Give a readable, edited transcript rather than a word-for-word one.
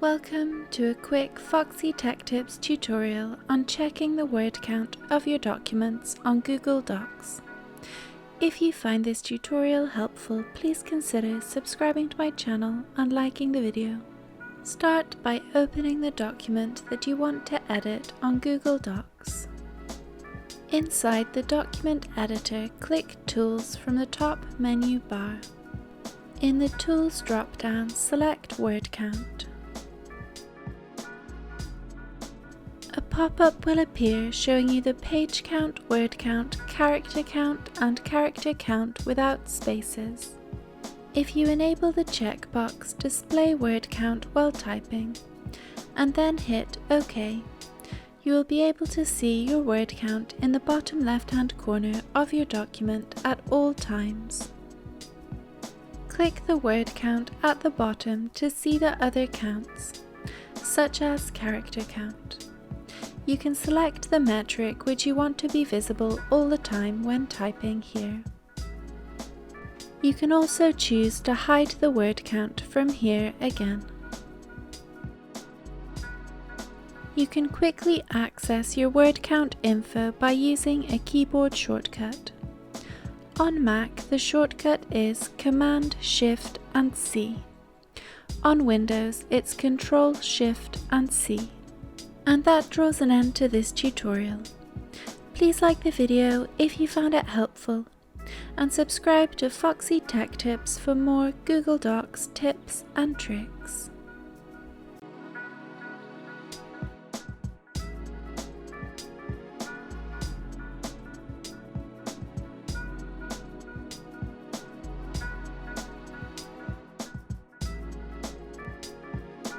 Welcome to a quick Foxy Tech Tips tutorial on checking the word count of your documents on Google Docs. If you find this tutorial helpful, please consider subscribing to my channel and liking the video. Start by opening the document that you want to edit on Google Docs. Inside the document editor, click Tools from the top menu bar. In the Tools drop-down, select Word Count. A pop-up will appear showing you the page count, word count, character count, and character count without spaces. If you enable the checkbox Display Word Count while typing, and then hit OK, you will be able to see your word count in the bottom left-hand corner of your document at all times. Click the word count at the bottom to see the other counts, such as character count. You can select the metric which you want to be visible all the time when typing here. You can also choose to hide the word count from here again. You can quickly access your word count info by using a keyboard shortcut. On Mac, the shortcut is Command, Shift and C. On Windows, it's Control, Shift and C. And that draws an end to this tutorial. Please like the video if you found it helpful, and subscribe to Foxy Tech Tips for more Google Docs tips and tricks.